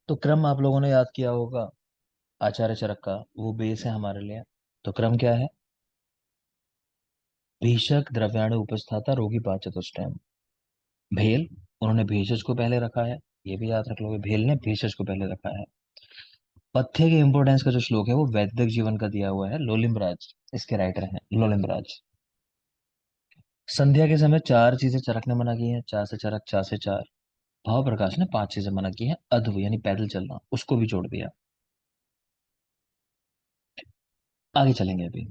तो क्रम आप लोगों ने याद किया होगा, आचार्य चरक का वो बेस है हमारे लिए। तो क्रम क्या है? भीषक, द्रव्याणु, उपस्थाता, रोगी, पाचतुष्टयम। भेल, उन्होंने भेषज को पहले रखा है, ये भी याद रख लोगे, भेल ने भेषज को पहले रखा है। पथ्य के इंपोर्टेंस का जो श्लोक है वो वैदिक जीवन का दिया हुआ है, लोलिम्बराज इसके राइटर हैं, लोलिम्बराज। संध्या के समय चार चीजें चरक ने मना की हैं, चा से चरक, चा से चार। भाव प्रकाश ने पांच चीजें मना की हैं, अध्व यानी पैदल चलना उसको भी जोड़ दिया। आगे चलेंगे अभी।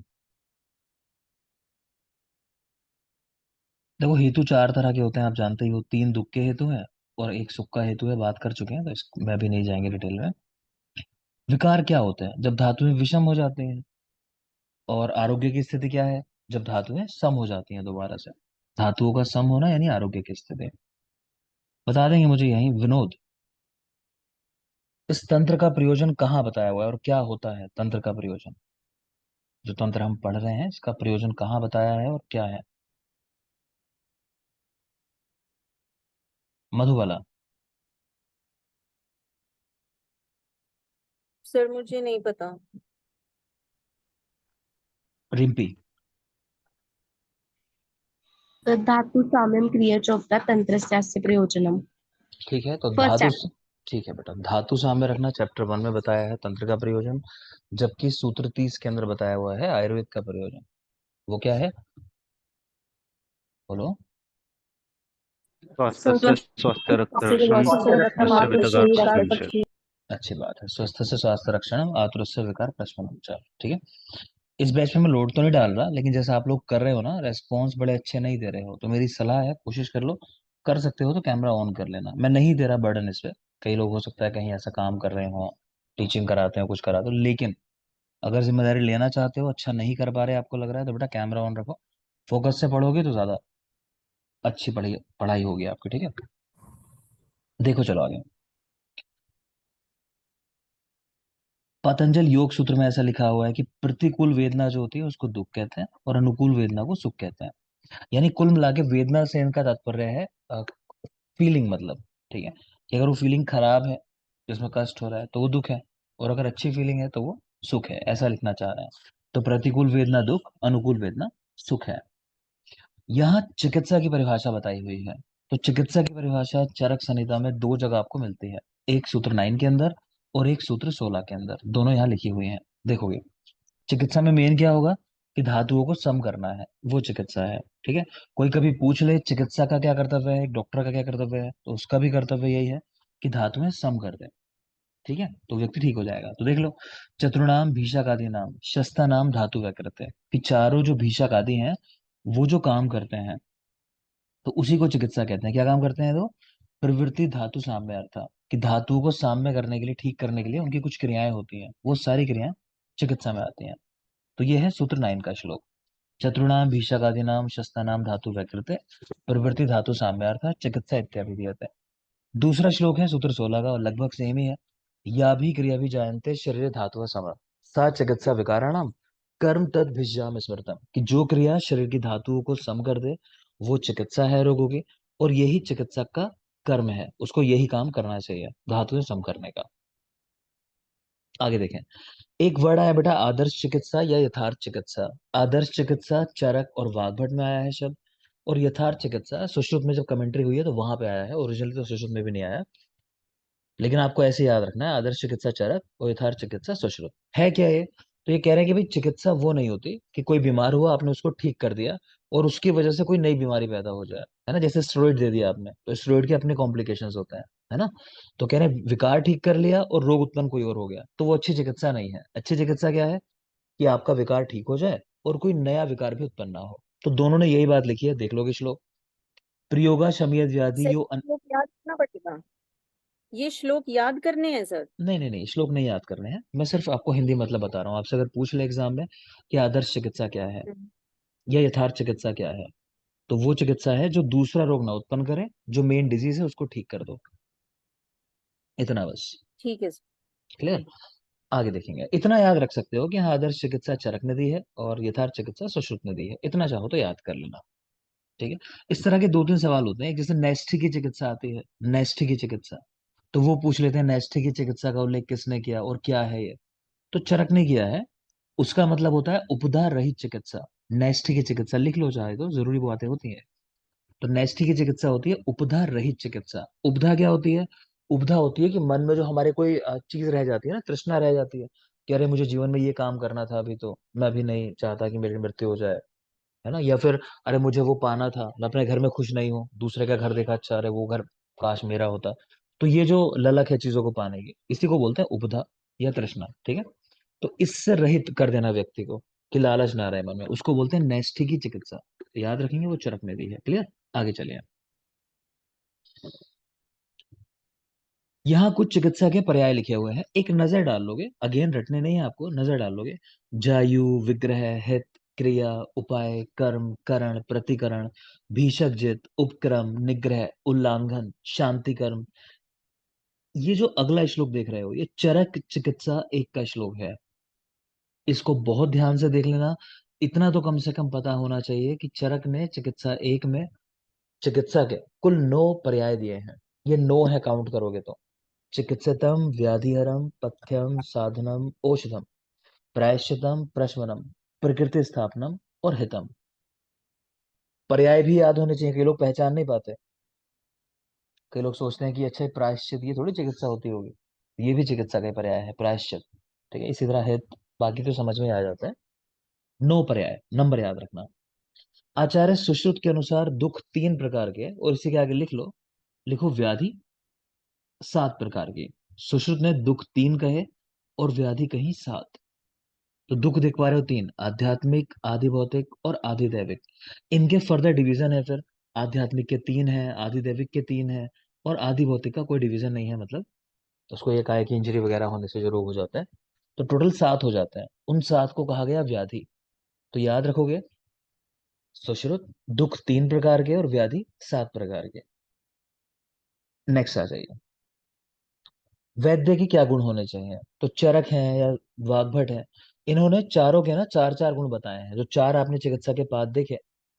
देखो, हेतु चार तरह के होते हैं, आप जानते ही हो। तीन दुख के हेतु हैं और एक सुख का हेतु है, बात कर चुके हैं तो मैं भी नहीं जाएंगे डिटेल में। विकार क्या होते हैं? जब धातुएं विषम हो जाती हैं। और आरोग्य की स्थिति क्या है? जब धातुएं सम हो जाती हैं दोबारा से। धातुओं का सम होना यानी आरोग्य की स्थिति। बता देंगे मुझे यही विनोद, इस तंत्र का प्रयोजन कहाँ बताया हुआ है और क्या होता है तंत्र का प्रयोजन? जो तंत्र हम पढ़ रहे हैं इसका प्रयोजन कहाँ बताया है और क्या है? मधुबाला। सर मुझे नहीं पता। रिम्पी। धातु साम्यम क्रियाचोक्ता तंत्रस्यास्य प्रयोजनम। ठीक है, तो फर्स्ट धातु। चैप्टर। ठीक है बेटा, धातु साम्य रखना चैप्टर 1 में बताया है तंत्र का प्रयोजन। जबकि सूत्र 30 के अंदर बताया हुआ है आयुर्वेद का प्रयोजन। वो क्या है? बोलो। स्वास्थ्य स्वास्थ्य रक्षण आतुरस्य विकार प्रशमन से। अच्छी बात है, स्वस्थ से स्वास्थ्य रक्षण, आतुरस्य विकार प्रशमनम। चलो ठीक है। इस बैच में मैं लोड तो नहीं डाल रहा, लेकिन जैसा आप लोग कर रहे हो ना, रेस्पॉन्स बड़े अच्छे नहीं दे रहे हो, तो मेरी सलाह है कोशिश कर लो। कर सकते हो तो कैमरा ऑन कर लेना, मैं नहीं दे रहा बर्डन इस पे। कई लोग हो सकता है कहीं ऐसा काम कर रहे हो, टीचिंग कराते हो, कुछ कराते हो, लेकिन अगर जिम्मेदारी लेना चाहते हो, अच्छा नहीं कर पा रहे आपको लग रहा है, तो बेटा कैमरा ऑन रखो। फोकस से पढ़ोगे तो ज्यादा अच्छी पढ़ाई पढ़ाई होगी आपकी, ठीक है। देखो चलो आगे। पतंजल योग सूत्र में ऐसा लिखा हुआ है कि प्रतिकूल वेदना जो होती है उसको दुख कहते हैं और अनुकूल वेदना को सुख कहते हैं। यानी कुल मिला के वेदना से इनका तात्पर्य है फीलिंग, मतलब। ठीक है, कि अगर वो फीलिंग खराब है, जिसमें कष्ट हो रहा है, तो वो दुख है। और अगर अच्छी फीलिंग है तो वो सुख है, ऐसा लिखना चाह रहे हैं। तो प्रतिकूल वेदना दुख, अनुकूल वेदना सुख है। यहाँ चिकित्सा की परिभाषा बताई हुई है। तो चिकित्सा की परिभाषा चरक संहिता में दो जगह आपको मिलती है, एक सूत्र 9 के अंदर और एक सूत्र 16 के अंदर, दोनों यहाँ लिखी हुई हैं। देखोगे चिकित्सा में मेन क्या होगा कि धातुओं को सम करना है, वो चिकित्सा है। ठीक है। कोई कभी पूछ ले चिकित्सा का क्या कर्तव्य है, एक डॉक्टर का क्या कर्तव्य है, तो उसका भी कर्तव्य यही है कि धातुएं सम कर दे। ठीक है, तो व्यक्ति ठीक हो जाएगा। तो देख लो, चतुर्नाम भीषक आदि नाम शस्ता नाम धातु व्याकृत है, कि चारों जो भीषक आदि हैं वो जो काम करते हैं तो उसी को चिकित्सा कहते हैं। क्या काम करते हैं? तो प्रवृत्ति धातु साम्य अर्थ, कि धातुओं को साम्य करने के लिए, ठीक करने के लिए उनकी कुछ क्रियाएं होती हैं, वो सारी क्रियाएं चिकित्सा में आती हैं। तो ये है सूत्र 9 का श्लोक। चतुर्णाम भीषकादीनाम शस्त्रानाम धातु व्याकृते प्रवृत्ति धातु साम्यार्थ चिकित्सा इत्यादि दिया है। दूसरा श्लोक है सूत्र 16 का और लगभग सेम ही है। या भी क्रिया भी जानते शरीर धातु सम सा चिकित्सा विकाराणाम कर्म तद भिज्जाम स्मृतम, कि जो क्रिया शरीर की धातुओं को सम कर दे वो चिकित्सा है रोगों की। और यही चिकित्सक का कर्म है, उसको यही काम करना चाहिए, धातुएं सम करने का। आगे देखें। एक वर्ड आया बेटा, आदर्श चिकित्सा या यथार्थ चिकित्सा। आदर्श चिकित्सा चरक और वाग्भट में आया है शब्द, और यथार्थ चिकित्सा सुश्रुत में जब कमेंट्री हुई है तो वहां पे आया है, ओरिजिनली तो सुश्रुत में भी नहीं आया। लेकिन आपको ऐसे याद रखना है, आदर्श चिकित्सा चरक और यथार्थ चिकित्सा सुश्रुत। है क्या ये? तो ये कह रहे हैं कि भाई चिकित्सा वो नहीं होती कि कोई बीमार हुआ आपने उसको ठीक कर दिया और उसकी वजह से कोई नई बीमारी पैदा हो जाए, है ना। जैसे स्टेरॉइड दे दिया आपने तो स्टेरॉइड के अपने कॉम्प्लिकेशंस होते हैं, है ना। तो कह रहे हैं विकार ठीक कर लिया और रोग उत्पन्न कोई और हो गया, तो वो अच्छी चिकित्सा नहीं है। अच्छी चिकित्सा क्या है? कि आपका विकार ठीक हो जाए और कोई नया विकार भी उत्पन्न ना हो। तो दोनों ने यही बात लिखी है, देख लोगे श्लोक। प्रयोगा शमयत व्याधि सर यो श्लोक याद करना पड़ेगा, ये श्लोक याद करने हैं सर? नहीं नहीं नहीं, श्लोक नहीं याद करने हैं, मैं सिर्फ आपको हिंदी मतलब बता रहा हूँ। आपसे अगर पूछ ले एग्जाम में कि आदर्श चिकित्सा क्या है हम्म, या यथार्थ चिकित्सा क्या है, तो वो चिकित्सा है जो दूसरा रोग ना उत्पन्न करे, जो मेन डिजीज है उसको ठीक कर दो। इतना बस। ठीक है सर। क्लियर। आगे देखेंगे। इतना याद रख सकते हो कि हाँ, आदर्श चिकित्सा चरक ने दी है और यथार्थ चिकित्सा सुश्रुत ने दी है, इतना चाहो तो याद कर लेना। ठीक है। इस तरह के दो तीन सवाल होते हैं, जैसे नेस्टी की चिकित्सा आती है, नेस्टी की चिकित्सा। तो वो पूछ लेते हैं नैष्ठिक की चिकित्सा का उल्लेख किसने किया और क्या है ये। तो चरक ने किया है। उसका मतलब होता है उपधा रहित चिकित्सा। नैष्ठिक की चिकित्सा लिख लो चाहे तो, जरूरी बातें होती हैं। तो नैष्ठिक की चिकित्सा होती है उपधा रहित चिकित्सा। उपधा क्या होती है? उपधा होती है कि मन में जो हमारे कोई चीज रह जाती है ना, तृष्णा रह जाती है कि अरे मुझे जीवन में ये काम करना था, अभी तो मैं भी नहीं चाहता कि मेरी मृत्यु हो जाए, है ना। या फिर अरे मुझे वो पाना था, मैं अपने घर में खुश नहीं हूँ, दूसरे का घर देखा, अच्छा अरे वो घर काश मेरा होता। तो ये जो ललक है चीजों को पाने की, इसी को बोलते हैं उपधा या तृष्णा, ठीक है। तो इससे रहित कर देना व्यक्ति को, कि लालच ना रहे मन में, उसको बोलते हैं नैष्ठिक की चिकित्सा। तो याद रखेंगे वो चरक में भी है। क्लियर? आगे चलिए। यहाँ कुछ चिकित्सा के पर्याय लिखे हुए हैं, एक नजर डाल लोगे, अगेन रटने नहीं है आपको, नजर डाल लोगे। जायु, विग्रह, हित, क्रिया, उपाय, कर्म, करण, प्रतिकरण, भीषक जित, उपक्रम, निग्रह, उल्लंघन, शांति कर्म। ये जो अगला श्लोक देख रहे हो, ये चरक चिकित्सा एक का श्लोक है। इसको बहुत ध्यान से देख लेना। इतना तो कम से कम पता होना चाहिए कि चरक ने चिकित्सा एक में चिकित्सा के कुल 9 पर्याय दिए हैं। ये 9 है, काउंट करोगे तो। चिकित्सतम, व्याधिहरम, पथ्यम, साधनम, औषधम, प्रायश्चितम, प्रशमनम, प्रकृति स्थापनम और हितम। पर्याय भी याद होने चाहिए, कई लोग पहचान नहीं पाते। कई लोग सोचते हैं कि अच्छा ये प्रायश्चित, ये थोड़ी चिकित्सा होती होगी। ये भी चिकित्सा का ही पर्याय है, प्रायश्चित। ठीक है, इसी तरह हित, बाकी तो समझ में आ जाता है। 9 पर्याय, नंबर याद रखना। आचार्य सुश्रुत के अनुसार दुख 3 प्रकार के हैं, और इसी के आगे लिख लो, लिखो व्याधि 7 प्रकार की। सुश्रुत ने दुख 3 कहे और व्याधि कही 7। तो दुख देख पा रहे हो 3, आध्यात्मिक, आधि भौतिक और आधि दैविक। इनके फर्दर डिवीजन है फिर। आध्यात्मिक के 3 है, आधि दैविक के 3 है, और आधि भौतिक का कोई डिवीजन नहीं है, मतलब उसको ये कहा है कि इंजरी वगैरह होने से जो रोग हो जाता है। तो टोटल 7 हो जाते हैं, उन 7 को कहा गया व्याधि। तो याद रखोगे, सुश्रुत, दुख 3 प्रकार के और व्याधि 7 प्रकार के। नेक्स्ट आ जाइए। वैद्य के क्या गुण होने चाहिए? तो चरक हैं या वाग्भट है, इन्होंने चारों के ना 4 4 गुण बताए हैं। जो 4 आपने चिकित्सा के पाद देखे,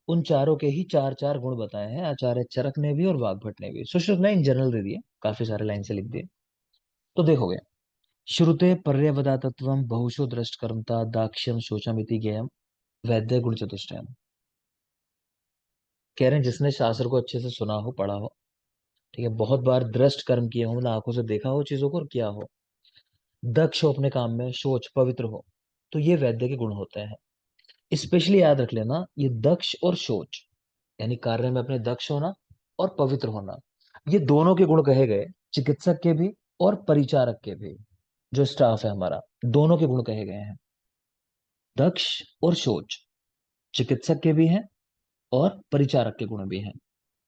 उन चारों के ही 4 4 गुण बताए हैं आचार्य चरक ने भी और वाग्भट ने भी। सुश्रुत ने इन जनरल दे दिए, काफी सारे लाइन से लिख दिए। तो देखोगे, श्रुते पर्यवदातत्वम बहुशो दृष्ट कर्मता दाक्ष्यम शोचम इति ज्ञेयम वैद्य गुण चतुष्टयम। कह रहे हैं जिसने शास्त्र को अच्छे से सुना हो, पढ़ा हो, ठीक है, बहुत बार दृष्ट कर्म किए हो, मतलब आंखों से देखा हो चीजों को और किया हो, दक्ष हो अपने काम में, शोच, पवित्र हो, तो ये वैद्य के गुण होते हैं। स्पेशली याद रख लेना, ये दक्ष और शोच, यानी कार्य में अपने दक्ष होना और पवित्र होना, ये दोनों के गुण कहे गए, चिकित्सक के भी और परिचारक के भी। जो स्टाफ है हमारा, दोनों के गुण कहे गए हैं, दक्ष और शोच, चिकित्सक के भी हैं और परिचारक के गुण भी हैं।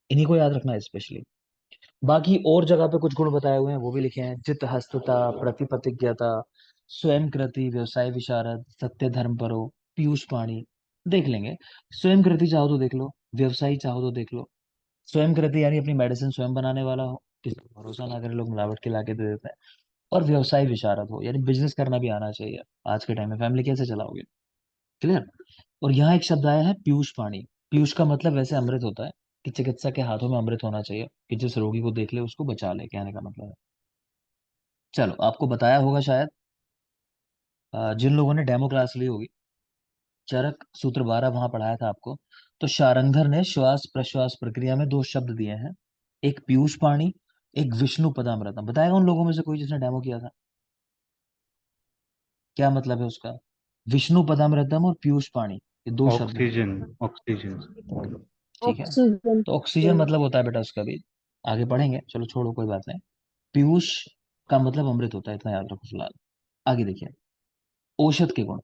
इन्हीं को याद रखना है स्पेशली। बाकी और जगह पे कुछ गुण बताए हुए हैं, वो भी लिखे हैं। चित्त हस्तता, प्रतिपतिज्ञता, स्वयं कृति, व्यवसाय विशारद, सत्य धर्म परो, पीयूष पाणी, देख लेंगे। स्वयं कृति चाहो तो देख लो, व्यवसायी चाहो तो देख लो। स्वयं कृति यानी अपनी मेडिसिन स्वयं बनाने वाला हो, किसी को भरोसा ना करे, लोग मिलावट के लाके दे देते हैं। और व्यवसाय विशारद हो, यानी बिजनेस करना भी आना चाहिए। आज के टाइम में फैमिली कैसे चलाओगे? क्लियर? और यहाँ एक शब्द आया है पीयूष पाणी। पीयूष का मतलब वैसे अमृत होता है, कि चिकित्सक के हाथों में अमृत होना चाहिए, कि जिस रोगी को देख ले उसको बचा ले, कहने का मतलब है। चलो, आपको बताया होगा शायद, जिन लोगों ने डेमो क्लास ली होगी, चरक सूत्र 12 वहां पढ़ाया था आपको। तो शारंगधर ने श्वास प्रश्वास प्रक्रिया में 2 शब्द दिए हैं, एक पीयूष पाणी, एक विष्णु पदामृतम। बताएगा उन लोगों में से कोई जिसने डेमो किया था? क्या मतलब है उसका? विष्णु पदामृतम और पीयूष पाणी, ये 2 शब्द हैं। Oxygen, oxygen. ठीक है, ऑक्सीजन। तो ऑक्सीजन मतलब होता है बेटा उसका भी, आगे पढ़ेंगे, चलो छोड़ो कोई बात नहीं। पीयूष का मतलब अमृत होता है, इतना याद रखो फिलहाल। आगे देखिए, औषध के गुण।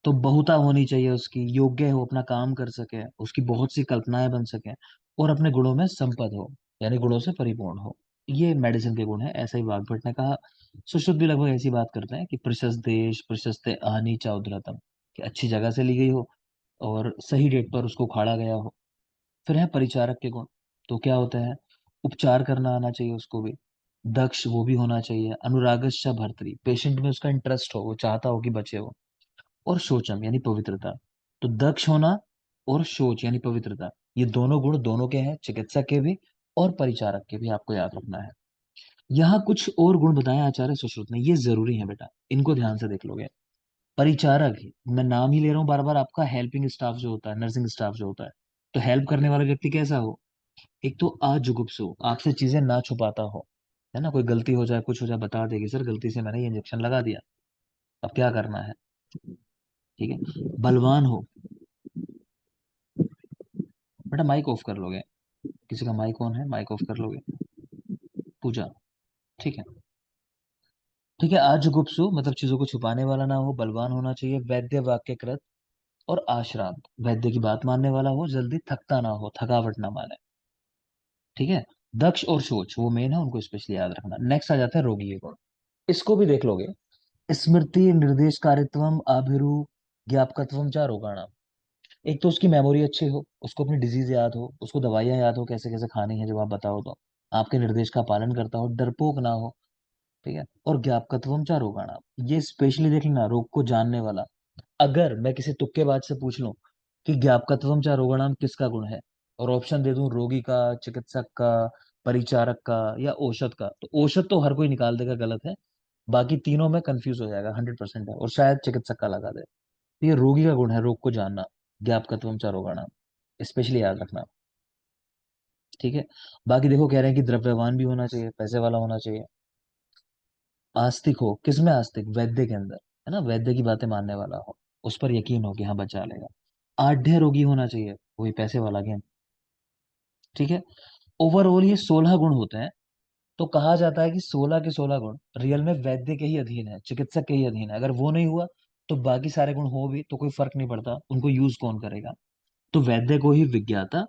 तो बहुता होनी चाहिए उसकी, योग्य हो, अपना काम कर सके, उसकी बहुत सी कल्पनाएं बन सके, और अपने गुणों में संपद हो, यानी गुणों से परिपूर्ण हो। ये मेडिसिन के गुण है, ऐसा ही वाग्भट ने कहा। सुश्रुत भी लगभग ऐसी बात करते हैं कि प्रशस्त देश, प्रशस्त आनी चा उद्धरतम, कि अच्छी जगह से ली गई हो और सही डेट पर उसको उखाड़ा गया हो। फिर है परिचारक के गुण। तो क्या होता है? उपचार करना आना चाहिए उसको भी, दक्ष वो भी होना चाहिए, अनुरागश्च भर्तरी, पेशेंट में उसका इंटरेस्ट हो, वो चाहता हो कि बचे हो, और शोचम यानी पवित्रता। तो दक्ष होना और शोच यानी पवित्रता, ये दोनों गुण दोनों के हैं, चिकित्सक के भी और परिचारक के भी, आपको याद रखना है। यहाँ कुछ और गुण बताए आचार्य सुश्रुत ने, ये जरूरी है बेटा, इनको ध्यान से देख लोगे। परिचारक, मैं नाम ही ले रहा हूँ बार बार, आपका हेल्पिंग स्टाफ जो होता है, नर्सिंग स्टाफ जो होता है, तो हेल्प करने वाला व्यक्ति कैसा हो? एक तो अजुगुप्सु, आपसे चीजें ना छुपाता हो, है ना, कोई गलती हो जाए कुछ हो जाए बता देगी, सर गलती से मैंने ये इंजेक्शन लगा दिया, अब क्या करना है, ठीक है। बलवान हो, बेटा माइक ऑफ कर लोगे, किसी का माइक ऑन है, माइक ऑफ कर लोगे, पूजा, ठीक है, ठीक है। अजुगुप्सु मतलब चीजों को छुपाने वाला ना हो, बलवान होना चाहिए, वैद्य वाक्यकृत और आश्रांत, वैद्य की बात मानने वाला हो, जल्दी थकता ना हो, थकावट ना माने, ठीक है। दक्ष और सोच वो मेन है, उनको स्पेशली याद रखना। नेक्स्ट आ जाता है रोगी गुण, इसको भी देख लोगे। स्मृति निर्देशकारित्वम अभिरु ज्ञापकत्वम च रोगाणाम। एक तो उसकी मेमोरी अच्छी हो, उसको अपनी डिजीज याद हो, उसको दवाइयां याद हो कैसे कैसे खानी है, जब आप बताओ तो आपके निर्देश का पालन करता हो, डरपोक ना हो, ठीक है। और ज्ञापकत्वम च रोगाणाम, ये स्पेशली देख लेना, रोग को जानने वाला। अगर मैं किसी तुक्केबाज से पूछ लूं कि ज्ञापकत्वम च रोगाणाम किसका गुण है, और ऑप्शन दे दूं रोगी का, चिकित्सक का, परिचारक का या औषध का, तो औषध तो हर कोई निकाल देगा गलत है, बाकी तीनों में कंफ्यूज हो जाएगा, 100% है, और शायद चिकित्सक का लगा दे। तो ये रोगी का गुण है, रोग को जानना, ज्ञापकत्वम च रोगाणाम, स्पेशली याद रखना, ठीक है। बाकी देखो कह रहे हैं कि द्रव्यवान भी होना चाहिए, पैसे वाला होना चाहिए। आस्तिक हो, किसमें आस्तिक? वैद्य के अंदर, है ना, वैद्य की बातें मानने वाला हो, उस पर यकीन हो कि हाँ बचा लेगा। आढ़्य रोगी होना चाहिए, वही पैसे वाला गेम, ठीक है। ओवरऑल ये 16 गुण होते हैं। तो कहा जाता है कि 16 के 16 गुण रियल में वैद्य के ही अधीन है, चिकित्सक के ही अधीन है। अगर वो नहीं हुआ तो बाकी सारे गुण हो भी तो कोई फर्क नहीं पड़ता, उनको यूज कौन करेगा? तो वैद्य को ही विज्ञाता,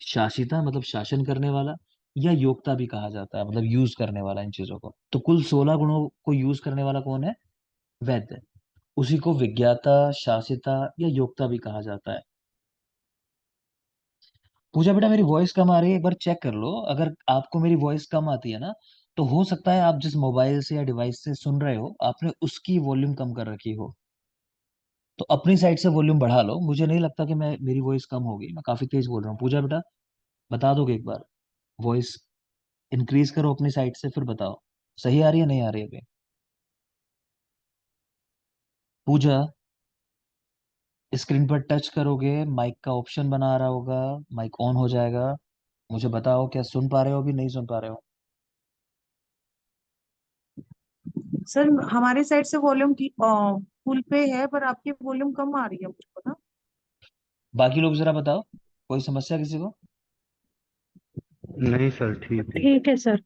शासिता मतलब शासन करने वाला, या योक्ता भी कहा जाता है, मतलब यूज करने वाला इन चीजों को। तो कुल 16 गुणों को यूज करने वाला कौन है? वैद्य। उसी को विज्ञाता, शासिता या योक्ता भी कहा जाता है। पूजा बेटा मेरी वॉइस कम आ रही है, एक बार चेक कर लो, अगर आपको मेरी वॉइस कम आती है ना, तो हो सकता है आप जिस मोबाइल से या डिवाइस से सुन रहे हो आपने उसकी वॉल्यूम कम कर रखी हो, तो अपनी साइड से वॉल्यूम बढ़ा लो। मुझे नहीं लगता कि मैं मेरी वॉइस कम होगी, मैं काफी तेज बोल रहा हूँ। पूजा बेटा बता दोगे एक बार, वॉइस इंक्रीज करो अपनी साइड से, फिर बताओ सही आ रही है नहीं आ रही है अभी? पूजा, स्क्रीन पर टच करोगे माइक का ऑप्शन बना रहा होगा, माइक ऑन हो जाएगा, मुझे बताओ क्या सुन पा रहे हो अभी, नहीं सुन पा रहे हो? सर हमारी साइड से वॉल्यूम फुल पे है, पर आपकी वॉल्यूम कम आ रही है मुझको ना। बाकी लोग जरा बताओ, कोई समस्या किसी को? नहीं सर, ठीक है। ठीक है सर।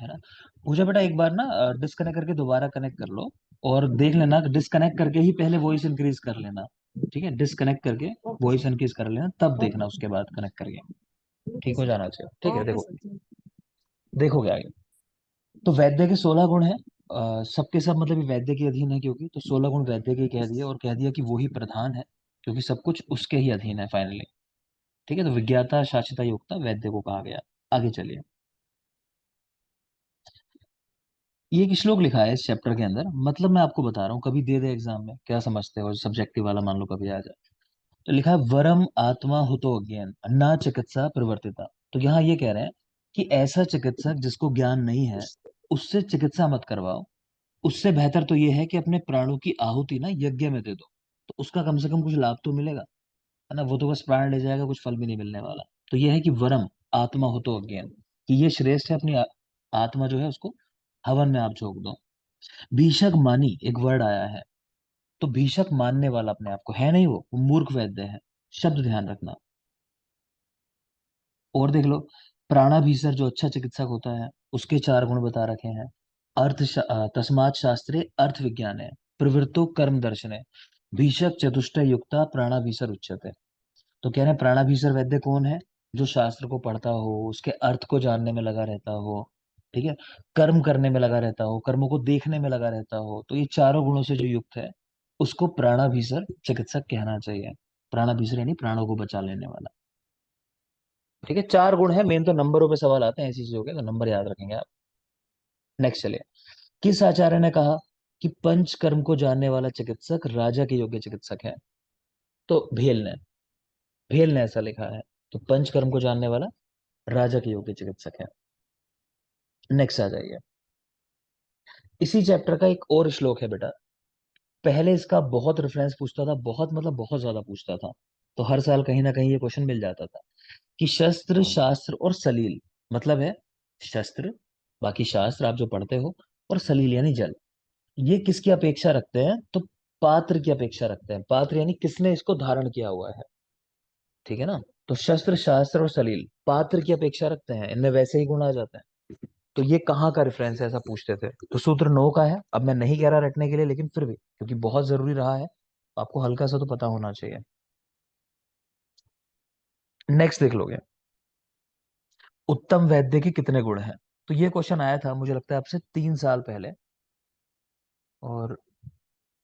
है ना। पूजा बेटा एक बार ना डिस्कनेक्ट करके दोबारा कनेक्ट कर लो, और देख लेना डिस्कनेक्ट करके ही पहले वॉइस इंक्रीज कर लेना, ठीक है, डिस्कनेक्ट करके ओके वॉइस सर। इंक्रीज कर लेना, तब देखना ओके उसके बाद कनेक्ट करके, ओके ठीक हो सर। जाना चाहिए, ठीक है। ओके देखो, सर। देखोगे आगे। तो वैद्य के 16 गुण है, सबके सब मतलब ये वैद्य के अधीन है, क्योंकि तो 16 गुण वैद्य के ही कह दिया, और कह दिया कि वो ही प्रधान है, क्योंकि सब कुछ उसके ही अधीन है फाइनली, ठीक है। तो विज्ञाता, शासिता, युक्ता वैद्य को कहा गया। आगे चलिए, ये एक श्लोक लिखा है इस चैप्टर के अंदर, मतलब मैं आपको बता रहा हूँ, कभी दे दे एग्जाम में, क्या समझते हो, सब्जेक्टिव वाला मान लो कभी आ जाए। तो लिखा है वरम आत्मा हुतो अज्ञान ना चिकित्सा प्रवर्तिता। तो यहाँ ये कह रहे हैं कि ऐसा चिकित्सक जिसको ज्ञान नहीं है, उससे चिकित्सा मत करवाओ, उससे बेहतर तो ये है कि अपने प्राणों की आहुति ना यज्ञ में दे दो, तो उसका कम से कम कुछ लाभ तो मिलेगा, है ना। वो तो बस प्राण ले जाएगा, कुछ फल भी नहीं मिलने वाला। तो ये है कि वरम आत्मा हो तो अज्ञान, कि ये श्रेष्ठ है, अपनी आत्मा जो है उसको हवन में आप झोंक दो। भीषक मानी एक वर्ड आया है, तो भीषक मानने वाला अपने आप को है नहीं, वो मूर्ख वैद्य है, शब्द ध्यान रखना। और देख लो, प्राणाभीसर जो अच्छा चिकित्सक होता है, उसके 4 गुण बता रखे हैं। तस्मात् शास्त्रे अर्थ विज्ञान है, प्रवृत्तो कर्म दर्शन है, भीषक चतुष्टय युक्ता प्राणाभीसर उच्यते। तो कह रहे हैं प्राणाभीसर वैद्य कौन है? जो शास्त्र को पढ़ता हो, उसके अर्थ को जानने में लगा रहता हो, ठीक है, कर्म करने में लगा रहता हो, कर्मों को देखने में लगा रहता हो, तो ये चारों गुणों से जो युक्त है, उसको प्राणाभीसर चिकित्सक कहना चाहिए। प्राणाभीसर यानी प्राणों को बचा लेने वाला, ठीक है। 4 गुण है मेन, तो नंबरों पे सवाल आते हैं ऐसी चीजों के, तो नंबर याद रखेंगे आप। नेक्स्ट चलिए, किस आचार्य ने कहा कि पंच कर्म को जानने वाला चिकित्सक राजा के योग्य चिकित्सक है? तो भेल ने ऐसा लिखा है। तो पंच कर्म को जानने वाला राजा के योग्य चिकित्सक है। नेक्स्ट आ जाइए। इसी चैप्टर का एक और श्लोक है बेटा। पहले इसका बहुत रेफरेंस पूछता था, बहुत मतलब बहुत ज्यादा पूछता था। तो हर साल कहीं ना कहीं ये क्वेश्चन मिल जाता था कि शस्त्र शास्त्र और सलील, मतलब है शस्त्र, बाकी शास्त्र आप जो पढ़ते हो, और सलील यानी जल, ये किसकी अपेक्षा रखते हैं? तो पात्र की अपेक्षा रखते हैं। पात्र यानी किसने इसको धारण किया हुआ है, ठीक है ना। तो शस्त्र शास्त्र और सलील पात्र की अपेक्षा रखते हैं, इनमें वैसे ही गुण आ जाते हैं। तो ये कहाँ का रेफरेंस है, ऐसा पूछते थे। तो सूत्र 9 का है। अब मैं नहीं कह रहा रटने के लिए, लेकिन फिर भी क्योंकि बहुत जरूरी रहा है, तो आपको हल्का सा तो पता होना चाहिए। नेक्स्ट देख लोगे, उत्तम वैद्य के कितने गुण हैं। तो ये क्वेश्चन आया था मुझे लगता है आपसे 3 साल पहले। और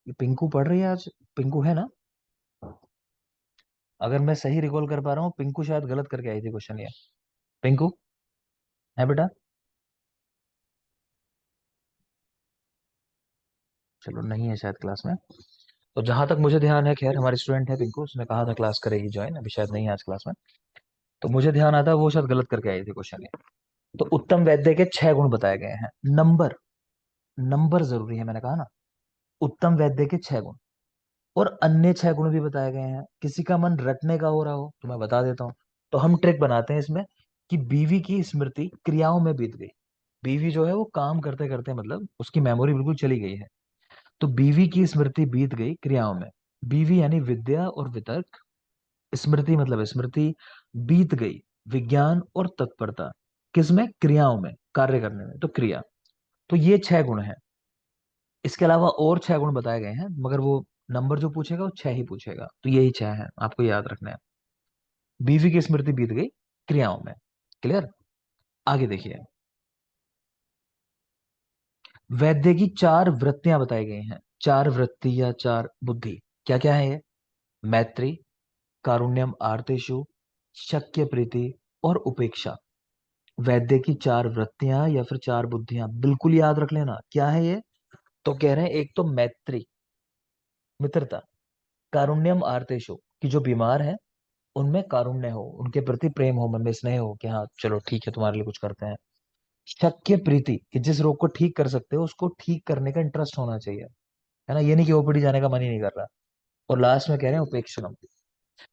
ये पिंकू पढ़ रही है आज? पिंकू है ना? अगर मैं सही रिकॉल कर पा रहा हूँ, पिंकू शायद गलत करके आई थी क्वेश्चन ये। पिंकू है बेटा? चलो नहीं है शायद क्लास में। तो जहां तक मुझे ध्यान है, खैर हमारी स्टूडेंट है पिंकू, उसने कहा था क्लास करेगी ज्वाइन, अभी शायद नहीं है आज क्लास में। तो मुझे ध्यान आता है वो शायद गलत करके आई थी क्वेश्चन ये। तो उत्तम वैद्य के 6 गुण बताए गए हैं। नंबर, नंबर जरूरी है, मैंने कहा ना। उत्तम वैद्य के 6 गुण, और अन्य 6 गुण भी बताए गए हैं। किसी का मन रटने का हो रहा हो तो मैं बता देता हूँ। तो हम ट्रिक बनाते हैं इसमें कि बीवी की स्मृति क्रियाओं में बीत गई। बीवी जो है वो काम करते करते मतलब उसकी मेमोरी बिल्कुल चली गई है। तो बीवी की स्मृति बीत गई क्रियाओं में। बीवी यानी विद्या और वितर्क, स्मृति मतलब स्मृति, बीत गई विज्ञान और तत्परता। किसमें? क्रियाओं में, कार्य करने में, तो क्रिया। तो ये 6 गुण हैं। इसके अलावा और 6 गुण बताए गए हैं, मगर वो नंबर जो पूछेगा वो 6 ही पूछेगा। तो यही 6 हैं, आपको याद रखना है। बीवी की स्मृति बीत गई क्रियाओं में। क्लियर? आगे देखिए, वैद्य की 4 वृत्तियां बताई गई हैं। 4 वृत्ति या 4 बुद्धि क्या क्या है ये? मैत्री, कारुण्यम आर्तेषु, शक्य प्रीति और उपेक्षा। वैद्य की 4 वृत्तियां या फिर 4 बुद्धियां बिल्कुल याद रख लेना। क्या है ये? तो कह रहे हैं एक तो मैत्री, मित्रता। कारुण्यम आर्तेषु, कि जो बीमार है उनमें कारुण्य हो, उनके प्रति प्रेम हो, मन में स्नेह हो कि हाँ चलो ठीक है तुम्हारे लिए कुछ करते हैं। शक्य प्रीति, कि जिस रोग को ठीक कर सकते हो उसको ठीक करने का इंटरेस्ट होना चाहिए, है ना। ये नहीं कि ओपीडी जाने का मन ही नहीं कर रहा। और लास्ट में कह रहे हैं उपेक्षणम,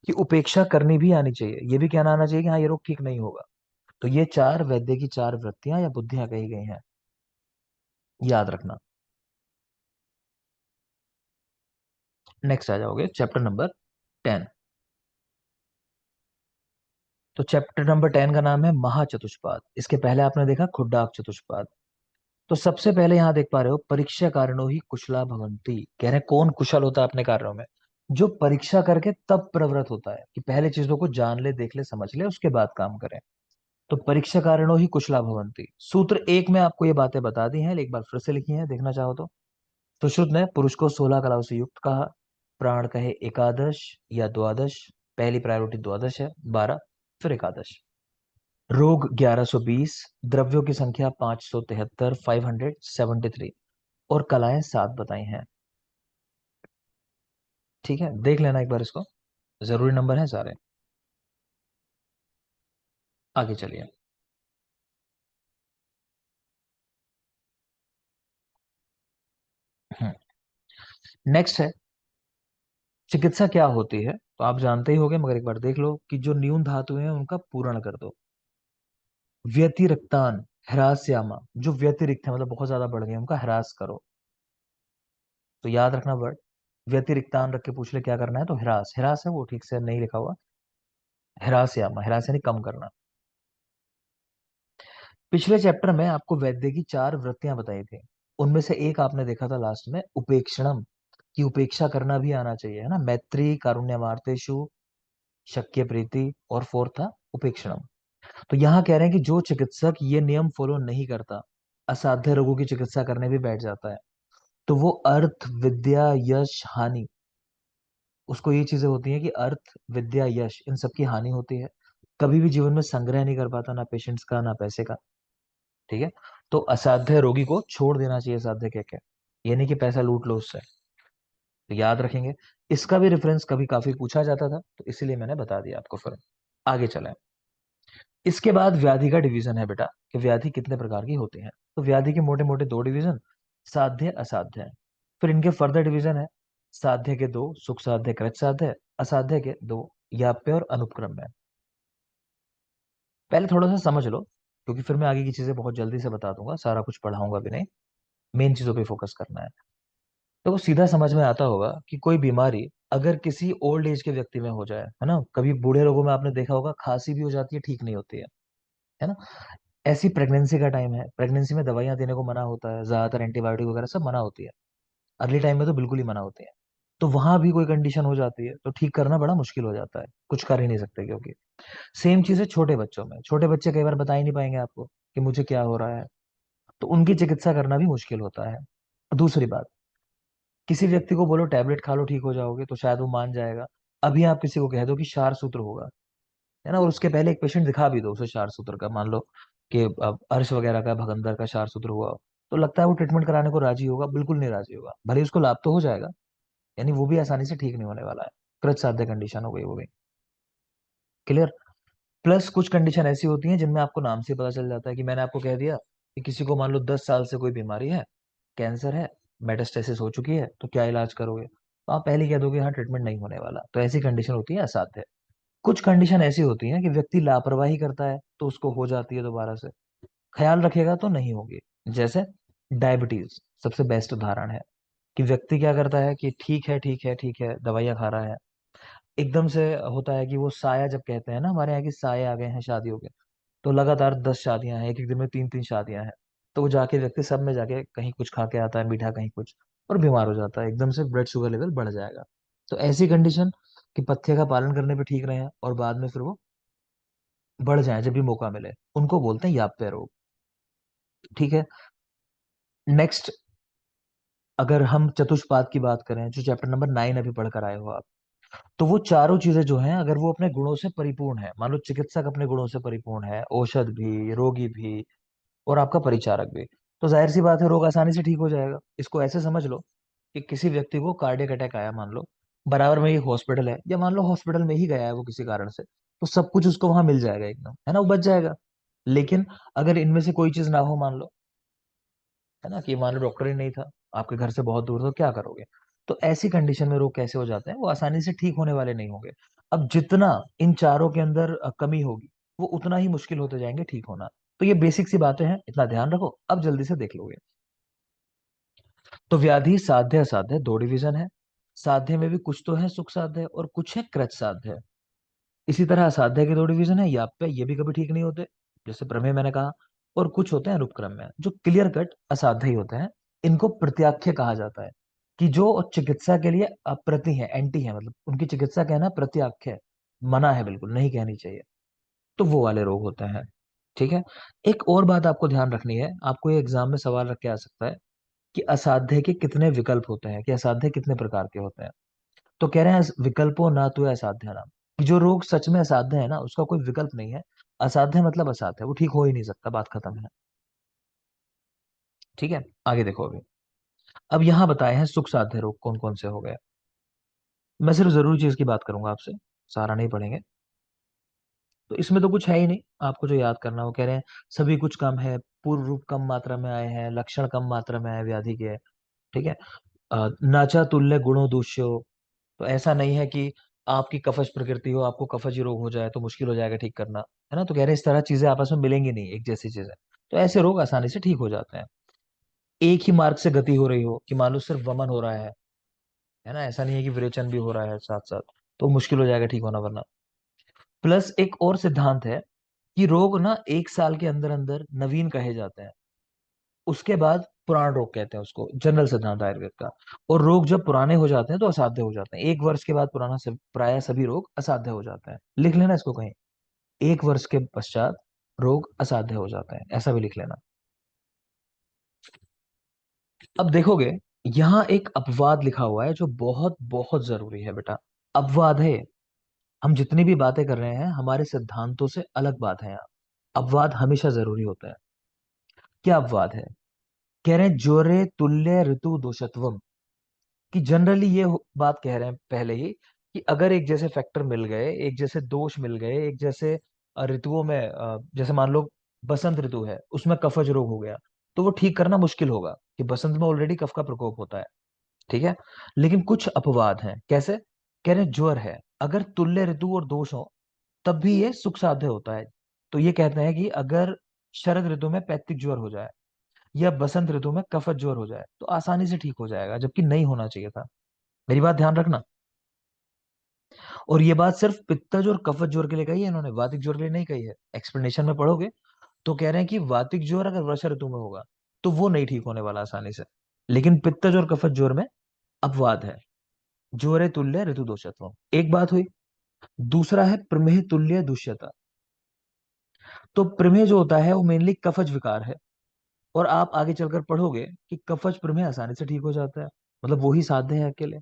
कि उपेक्षा करनी भी आनी चाहिए। ये भी कहना आना चाहिए कि हाँ ये रोग ठीक नहीं होगा। तो ये 4 वैद्य की 4 वृत्तियां या बुद्धियां कही गई हैं, याद रखना। नेक्स्ट आ जाओगे चैप्टर नंबर 10। तो चैप्टर नंबर 10 का नाम है महाचतुष्पाद। इसके पहले आपने देखा खुड्डाक चतुष्पाद। तो सबसे पहले यहां देख पा रहे हो, परीक्षा कारणों ही कुशला भवंती। कह रहे हैं कौन कुशल होता है अपने कार्यों में? जो परीक्षा करके तब प्रवृत्त होता है, कि पहले चीजों को जान ले, देख ले, समझ ले, उसके बाद काम करे। तो परीक्षा कारणों ही कुशला भवंती। सूत्र 1 में आपको ये बातें बता दी हैं, एक बार फिर से लिखी हैं, देखना चाहो तो। सुश्रुत ने पुरुष को 16 कलाओं से युक्त कहा। प्राण कहे एकादश या द्वादश, पहली प्रायोरिटी द्वादश है, 12 फिर एकादश। रोग 1120, द्रव्यों की संख्या 573, 573, और कलाएं 7 बताई हैं। ठीक है, देख लेना एक बार इसको, जरूरी नंबर है सारे। आगे चलिए। नेक्स्ट है, चिकित्सा क्या होती है। तो आप जानते ही होंगे, मगर एक बार देख लो कि जो न्यून धातु हैं उनका पूर्ण कर दो। व्यतिरिक्तान, ह्रास्यामा, जो व्यतिरिक्त है मतलब बहुत ज्यादा बढ़ गए, उनका ह्रास करो। तो याद रखना वर्ड, व्यतिरिक्तान रख के पूछ ले क्या करना है, तो ह्रास, ह्रास है वो ठीक से नहीं लिखा हुआ। ह्रास्यामा, ह्रास यानी कम करना। पिछले चैप्टर में आपको वैद्य की 4 वृत्तियां बताई थी। उनमें से एक आपने देखा था लास्ट में उपेक्षणम, की उपेक्षा करना भी आना चाहिए, है ना। मैत्री, कारुण्यमार्तेषु, शक्य प्रीति, और फोर्थ था उपेक्षणम। तो यहाँ कह रहे हैं कि जो चिकित्सक ये नियम फॉलो नहीं करता, असाध्य रोगों की चिकित्सा करने भी बैठ जाता है, तो वो अर्थ, विद्या, यश, हानि, उसको ये चीजें होती हैं कि अर्थ, विद्या, यश, इन सब की हानि होती है। कभी भी जीवन में संग्रह नहीं कर पाता, ना पेशेंट्स का ना पैसे का। ठीक है। तो असाध्य रोगी को छोड़ देना चाहिए साध्य कह के, ये नहीं कि पैसा लूट लो उससे। तो याद रखेंगे। इसका भी रेफरेंस कभी काफी पूछा जाता था, तो इसीलिए मैंने बता दिया आपको। फिर आगे चलें। इसके बाद व्याधि का डिवीजन है बेटा, कि व्याधि कितने प्रकार की होती हैं। तो व्याधि के मोटे मोटे दो डिवीजन, साध्य असाध्य। फिर इनके फर्दर डिवीजन है, साध्य के दो, सुख साध्य कृत साध्य, असाध्य के दो, याप्य और अनुपक्रम में। पहले थोड़ा सा समझ लो, क्योंकि फिर मैं आगे की चीजें बहुत जल्दी से बता दूंगा, सारा कुछ पढ़ाऊंगा भी नहीं, मेन चीजों पे फोकस करना है। तो वो सीधा समझ में आता होगा कि कोई बीमारी अगर किसी ओल्ड एज के व्यक्ति में हो जाए, है ना, कभी बूढ़े लोगों में आपने देखा होगा खांसी भी हो जाती है, ठीक नहीं होती है ना। ऐसी प्रेगनेंसी का टाइम है, प्रेगनेंसी में दवाइयां देने को मना होता है, ज्यादातर एंटीबायोटिक वगैरह सब मना होती है, अर्ली टाइम में तो बिल्कुल ही मना होती है। तो वहां भी कोई कंडीशन हो जाती है तो ठीक करना बड़ा मुश्किल हो जाता है, कुछ कर ही नहीं सकते, क्योंकि सेम चीज है छोटे बच्चों में। छोटे बच्चे कई बार बता ही नहीं पाएंगे आपको कि मुझे क्या हो रहा है, तो उनकी चिकित्सा करना भी मुश्किल होता है। दूसरी बात, किसी व्यक्ति को बोलो टैबलेट खा लो ठीक हो जाओगे, तो शायद वो मान जाएगा। अभी आप किसी को कह दो कि क्षार सूत्र होगा, है ना, और उसके पहले एक पेशेंट दिखा भी दो उसे क्षार सूत्र का, मान लो कि अब अर्श वगैरह का, भगंदर का क्षार सूत्र हुआ, तो लगता है वो ट्रीटमेंट कराने को राजी होगा? बिल्कुल नहीं राजी होगा, भले ही उसको लाभ तो हो जाएगा, यानी वो भी आसानी से ठीक नहीं होने वाला है। कृत साध्य कंडीशन हो गई वो भी। क्लियर? प्लस कुछ कंडीशन ऐसी होती हैं जिनमें आपको नाम से पता चल जाता है, कि मैंने आपको कह दिया कि किसी को मान लो 10 साल से कोई बीमारी है, कैंसर है, मेटास्टेसिस हो चुकी है, तो क्या इलाज करोगे? तो आप पहले ही कह दोगे हाँ ट्रीटमेंट नहीं होने वाला, तो ऐसी कंडीशन होती है असाध्य। कुछ कंडीशन ऐसी होती हैं कि व्यक्ति लापरवाही करता है तो उसको हो जाती है दोबारा से, ख्याल रखेगा तो नहीं होगी। जैसे डायबिटीज सबसे बेस्ट उदाहरण है, कि व्यक्ति क्या करता है कि ठीक है ठीक है ठीक है, दवाइयां खा रहा है, एकदम से होता है कि वो साया, जब कहते हैं ना हमारे यहाँ की साये आ गए हैं शादियों के, तो लगातार 10 शादियां हैं, एक एक दिन में 3 3 शादियां हैं, तो वो जाके व्यक्ति सब में जाके कहीं कुछ खा के आता है मीठा, कहीं कुछ, और बीमार हो जाता है, एकदम से ब्लड शुगर लेवल बढ़ जाएगा। तो ऐसी कंडीशन कि पथ्य का पालन करने पे ठीक रहे हैं और बाद में फिर वो बढ़ जाए जब भी मौका मिले, उनको बोलते हैं याप्य रोग। ठीक है। नेक्स्ट, अगर हम चतुष्पाद की बात करें, जो चैप्टर नंबर 9 अभी पढ़कर आए हो आप, तो वो चारों चीजें जो हैं, अगर वो अपने गुणों से परिपूर्ण है, मान लो चिकित्सक अपने गुणों से परिपूर्ण है, औषध भी, रोगी भी, और आपका परिचारक भी, तो जाहिर सी बात है रोग आसानी से ठीक हो जाएगा। इसको ऐसे समझ लो कि किसी व्यक्ति को कार्डियक अटैक आया, मान लो बराबर में ही हॉस्पिटल है, या मान लो हॉस्पिटल में ही गया है वो किसी कारण से, तो सब कुछ उसको वहां मिल जाएगा एकदम, है ना, वो बच जाएगा। लेकिन अगर इनमें से कोई चीज ना हो, मान लो, है ना, कि मान लो डॉक्टर ही नहीं था, आपके घर से बहुत दूर, तो क्या करोगे? तो ऐसी कंडीशन में रोग कैसे हो जाते हैं? वो आसानी से ठीक होने वाले नहीं होंगे। अब जितना इन चारों के अंदर कमी होगी, वो उतना ही मुश्किल होते जाएंगे ठीक होना। तो ये बेसिक सी बातें हैं, इतना ध्यान रखो, अब जल्दी से देख लोगे। तो व्याधि साध्य असाध्य दो डिवीजन है। साध्य में भी कुछ तो है सुख साध्य और कुछ है कृत साध्य। इसी तरह असाध्य के दो डिवीजन है, याप्य, ये भी कभी ठीक नहीं होते, जैसे प्रमेय मैंने कहा, और कुछ होते हैं अनुपक्रम में, जो क्लियर कट असाध्य ही होते हैं। इनको प्रत्याख्य कहा जाता है, कि जो चिकित्सा के लिए अप्रति है, एंटी है, मतलब उनकी चिकित्सा कहना प्रत्याख्य है, मना है, बिल्कुल नहीं कहनी चाहिए, तो वो वाले रोग होते हैं। ठीक है। एक और बात आपको ध्यान रखनी है, आपको ये एग्जाम में सवाल रख के आ सकता है कि असाध्य के कितने विकल्प होते हैं, कि असाध्य कितने प्रकार के होते हैं। तो कह रहे हैं विकल्पों ना तो असाध्य नाम, कि जो रोग सच में असाध्य है ना, उसका कोई विकल्प नहीं है। असाध्य मतलब असाध्य, वो ठीक हो ही नहीं सकता, बात खत्म है। ठीक है, आगे देखो अभी। अब यहाँ बताए हैं सुख साध्य रोग कौन कौन से हो गए। मैं सिर्फ जरूरी चीज की बात करूंगा आपसे, सारा नहीं पढ़ेंगे। तो इसमें तो कुछ है ही नहीं, आपको जो याद करना, वो कह रहे हैं सभी कुछ कम है, पूर्व रूप कम मात्रा में आए हैं, लक्षण कम मात्रा में आए व्याधि के। ठीक है। नाचा तुल्य गुणों दूष्यो, तो ऐसा नहीं है कि आपकी कफज प्रकृति हो, आपको कफज रोग हो जाए तो मुश्किल हो जाएगा ठीक करना, है ना। तो कह रहे हैं इस तरह चीजें आपस में मिलेंगी नहीं, एक जैसी चीजें, तो ऐसे रोग आसानी से ठीक हो जाते हैं। एक ही मार्ग से गति हो रही हो, कि मान लो सिर्फ वमन हो रहा है ना, ऐसा नहीं है कि विरेचन भी हो रहा है साथ साथ, तो मुश्किल हो जाएगा ठीक होना वरना। प्लस एक और सिद्धांत है कि रोग ना 1 साल के अंदर अंदर नवीन कहे जाते हैं, उसके बाद पुराण रोग कहते हैं उसको, जनरल सिद्धांत आयुर्वेद का। और रोग जब पुराने हो जाते हैं तो असाध्य हो जाते हैं, 1 वर्ष के बाद पुराना प्राय सभी रोग असाध्य हो जाते हैं। लिख लेना इसको कहीं, 1 वर्ष के पश्चात रोग असाध्य हो जाते हैं, ऐसा भी लिख लेना। अब देखोगे, यहाँ एक अपवाद लिखा हुआ है जो बहुत बहुत जरूरी है बेटा। अपवाद है, हम जितनी भी बातें कर रहे हैं हमारे सिद्धांतों से अलग बात है यहाँ। अपवाद हमेशा जरूरी होता है। क्या अपवाद है? कह रहे हैं जोरे तुल्य ऋतु दोषत्वम, कि जनरली ये बात कह रहे हैं पहले ही, कि अगर एक जैसे फैक्टर मिल गए, एक जैसे दोष मिल गए, एक जैसे ऋतुओं में जैसे मान लो बसंत ऋतु है, उसमें कफज रोग हो गया, तो वो ठीक करना मुश्किल होगा कि बसंत में ऑलरेडी कफ का प्रकोप होता है। ठीक है। लेकिन कुछ अपवाद हैं। कैसे? कह रहे हैं ज्वर है, अगर तुल्य ऋतु और दोष हो तब भी ये सुख साध्य होता है। तो ये कहते हैं कि अगर शरद ऋतु में पैत्तिक ज्वर हो जाए या बसंत ऋतु में कफत ज्वर हो जाए तो आसानी से ठीक हो जाएगा, जबकि नहीं होना चाहिए था। मेरी बात ध्यान रखना। और ये बात सिर्फ पित्तज और कफत ज्वर के लिए कही है इन्होंने, वातिक ज्वर के लिए नहीं कही है। एक्सप्लेनेशन में पढ़ोगे तो कह रहे हैं कि वातिक ज्वर अगर वर्षा ऋतु में होगा तो वो नहीं ठीक होने वाला आसानी से, लेकिन पित्तज और कफत ज्वर में अपवाद है। ज्वरे तुल्य ऋतु दोषत्व, एक बात हुई। दूसरा है प्रमेह तुल्य दुष्यता। तो प्रमेह जो होता है वो मेनली कफज विकार है, और आप आगे चलकर पढ़ोगे कि कफज प्रमेह आसानी से ठीक हो जाता है, मतलब वही साध्य है अकेले।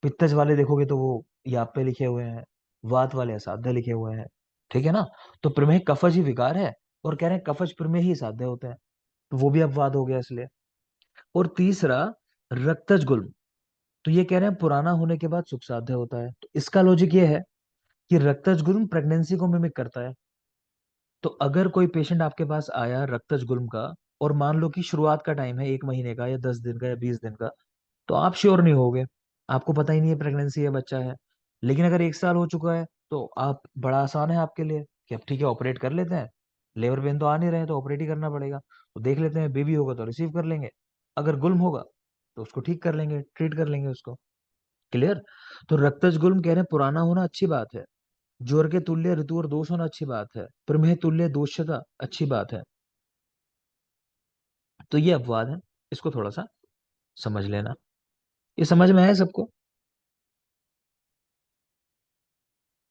पित्तज वाले देखोगे तो वो याप पे लिखे हुए हैं, वात वाले असाध्य लिखे हुए हैं। ठीक है ना? तो प्रमेह कफज ही विकार है, और कह रहे हैं कफज प्रमेह ही साध्य होते हैं, तो वो भी अपवाद हो गया इसलिए। और तीसरा रक्तज गुल्म, तो ये कह रहे हैं पुराना होने के बाद सुख साध्य होता है। तो इसका लॉजिक ये है कि रक्तज गुल्म प्रेगनेंसी को मिमिक करता है। तो अगर कोई पेशेंट आपके पास आया रक्तज गुल्म का, और मान लो कि शुरुआत का टाइम है 1 महीने का या 10 दिन का या 20 दिन का, तो आप श्योर नहीं होगे, आपको पता ही नहीं है प्रेगनेंसी है बच्चा है। लेकिन अगर 1 साल हो चुका है तो आप बड़ा आसान है आपके लिए कि अब ठीक है ऑपरेट कर लेते हैं, लेबर पेन तो आ नहीं रहे तो ऑपरेट ही करना पड़ेगा, तो देख लेते हैं बेबी होगा तो रिसीव कर लेंगे, अगर गुल्म होगा तो उसको ठीक कर लेंगे, ट्रीट कर लेंगे उसको। क्लियर? तो रक्तज गुल्म कह रहे हैं पुराना होना अच्छी बात है, ज्वर के तुल्य ऋतु और दोष होना अच्छी बात है, प्रमेह तुल्य दोषता अच्छी बात है। तो ये अपवाद है, इसको थोड़ा सा समझ लेना। ये समझ में आया सबको?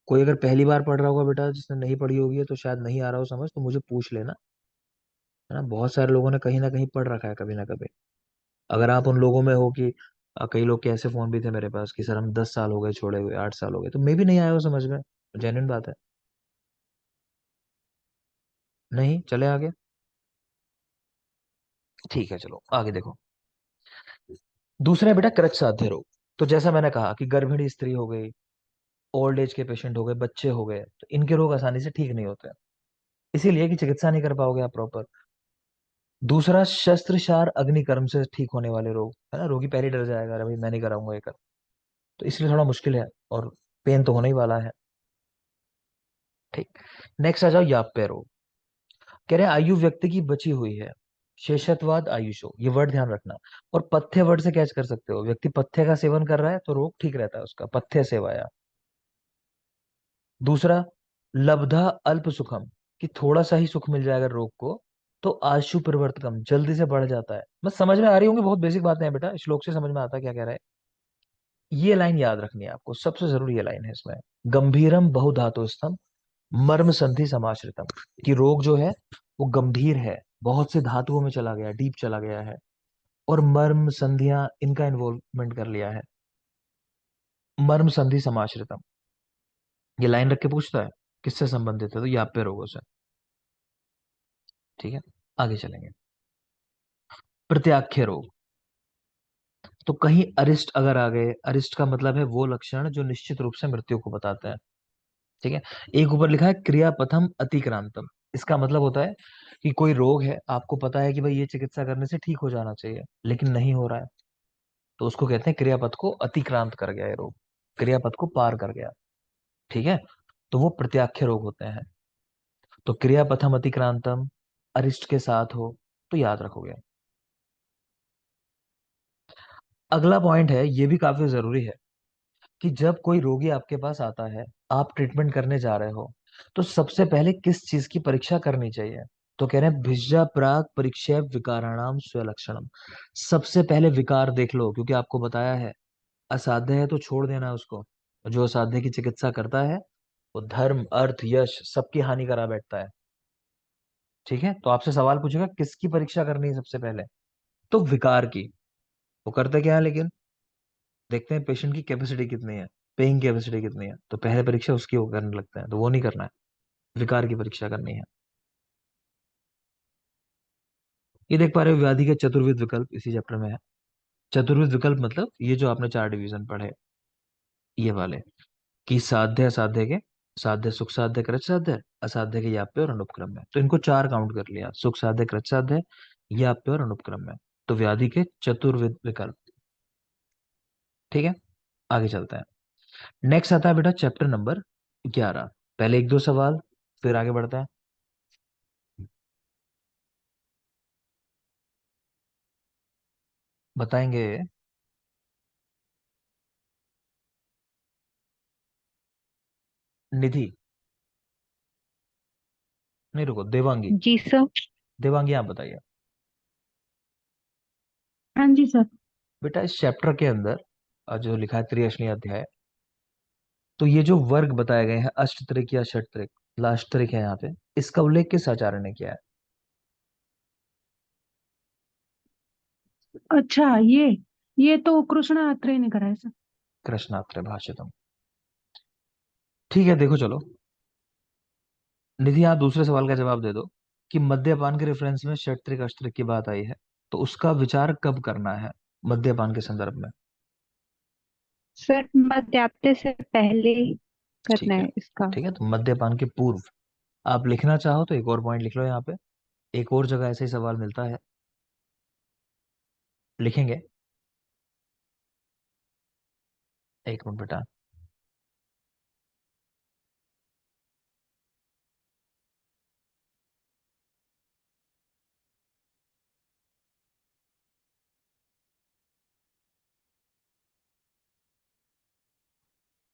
कोई अगर पहली बार पढ़ रहा होगा बेटा, जिसने नहीं पढ़ी होगी है, तो शायद नहीं आ रहा हो समझ, तो मुझे पूछ लेना, है ना? बहुत सारे लोगों ने कहीं ना कहीं पढ़ रखा है कभी ना कभी। अगर आप उन लोगों में हो कि कई लोग के ऐसे फोन भी थे मेरे पास कि सर हम 10 साल हो गए छोड़े हुए, 8 साल हो गए, तो मे भी नहीं आया हो समझ में, जेन्युइन बात है। नहीं चले आगे? ठीक है, चलो आगे देखो। दूसरा है बेटा कृच साध्य रोग। तो जैसा मैंने कहा कि गर्भिणी स्त्री हो गई, ओल्ड एज के पेशेंट हो गए, बच्चे हो गए, तो इनके रोग आसानी से ठीक नहीं होते, इसीलिए कि चिकित्सा नहीं कर पाओगे आप प्रॉपर। दूसरा शस्त्रशार अग्निकर्म से ठीक होने वाले रोग, है ना? रोगी पहले डर जाएगा, अरे भाई मैं नहीं कराऊंगा ये कर, तो इसलिए थोड़ा मुश्किल है, और पेन तो होने ही वाला है। ठीक। नेक्स्ट आ जाओ याप्य रोग। कह रहे हैं आयु व्यक्ति की बची हुई है, शेषत्वाद आयुषो, ये वर्ड ध्यान रखना। और पथ्य वर्ड से कैच कर सकते हो, व्यक्ति पथ्य का सेवन कर रहा है तो रोग ठीक रहता है उसका, पथ्य सेवाया। दूसरा लब्धा अल्प सुखम, कि थोड़ा सा ही सुख मिल जाएगा रोग को, तो आशु प्रवर्तकम, जल्दी से बढ़ जाता है। बस समझ में आ रही होंगी, बहुत बेसिक बातें हैं बेटा, श्लोक से समझ में आता है क्या कह रहा है। ये लाइन याद रखनी है आपको, सबसे जरूरी ये लाइन है इसमें। गंभीरम बहुधातुस्तम मर्म संधि समाश्रितम, कि रोग जो है वो गंभीर है, बहुत से धातुओं में चला गया, डीप चला गया है, और मर्म संधियां इनका इन्वॉल्वमेंट कर लिया है। मर्म संधि समाश्रितम, ये लाइन रख के पूछता है किससे संबंधित है, तो याप्य रोगों से। ठीक है, आगे चलेंगे। प्रत्याख्य रोग। तो कहीं अरिष्ट अगर आ गए, अरिष्ट का मतलब है वो लक्षण जो निश्चित रूप से मृत्यु को बताते हैं। ठीक है। एक ऊपर लिखा है क्रियापथम अतिक्रांतम, इसका मतलब होता है कि कोई रोग है, आपको पता है कि भाई ये चिकित्सा करने से ठीक हो जाना चाहिए, लेकिन नहीं हो रहा है, तो उसको कहते हैं क्रियापथ को अतिक्रांत कर गया ये रोग, क्रियापथ को पार कर गया। ठीक है। तो वो प्रत्याख्य रोग होते हैं। तो क्रियापथम अतिक्रांतम अरिष्ट के साथ हो तो याद रखोगे। अगला पॉइंट है, ये भी काफी जरूरी है, कि जब कोई रोगी आपके पास आता है, आप ट्रीटमेंट करने जा रहे हो, तो सबसे पहले किस चीज की परीक्षा करनी चाहिए? तो कह रहे हैं भिज्जा प्राग परीक्षा विकाराणाम स्वलक्षणम, सबसे पहले विकार देख लो, क्योंकि आपको बताया है असाध्य है तो छोड़ देना है उसको, जो असाध्य की चिकित्सा करता है वो धर्म अर्थ यश सबकी हानि करा बैठता है। ठीक है। तो आपसे सवाल पूछेगा किसकी परीक्षा करनी है सबसे पहले, तो विकार की। वो करते क्या है लेकिन, देखते हैं पेशेंट की कैपेसिटी कितनी है, पेइंग कैपेसिटी कितनी है, तो पहले परीक्षा उसकी वो करने लगते हैं, तो वो नहीं करना है, विकार की परीक्षा करनी है। ये देख पा रहे हो व्याधि के चतुर्विध विकल्प इसी चैप्टर में है। चतुर्विध विकल्प मतलब ये जो आपने 4 डिवीजन पढ़े, ये वाले, कि साध्य असाध्य के साध्य, सुख साध्य, कृत साध्य, असाध्य के याप्य और अनुपक्रम में। तो इनको चार काउंट कर लिया, सुख साध्य, कृत साध्य, याप्य और अनुपक्रम में। तो व्याधि के चतुर्विध विकल्प। ठीक है, आगे चलते हैं। नेक्स्ट आता है बेटा चैप्टर नंबर 11। पहले एक दो सवाल, फिर आगे बढ़ता है। बताएंगे निधि, नहीं रुको, देवांगी। जी सर। देवांगी आप बताइए हाँ जी सर। बेटा, इस चैप्टर के अंदर जो लिखा है त्रिअशनी अध्याय, तो ये जो वर्ग बताए गए हैं अष्टत्रिक या षटत्रिक, लाष्टरिक है यहाँ पे, इसका उल्लेख किस आचार्य ने किया है? अच्छा, ये तो कृष्ण आत्रेय ने करा है सर। कृष्णात्रे भाष्यतम। ठीक है, देखो चलो निधि, आप दूसरे सवाल का जवाब दे दो कि मद्यपान के रेफरेंस में षटत्रिक अष्टत्रिक की बात आई है, तो उसका विचार कब करना है मद्यपान के संदर्भ में? सर मध्याप्त से पहले करना ठीक है, है इसका। ठीक है, तो मद्यपान के पूर्व। आप लिखना चाहो तो एक और पॉइंट लिख लो यहाँ पे, एक और जगह ऐसे ही सवाल मिलता है, लिखेंगे। एक मिनट बेटा,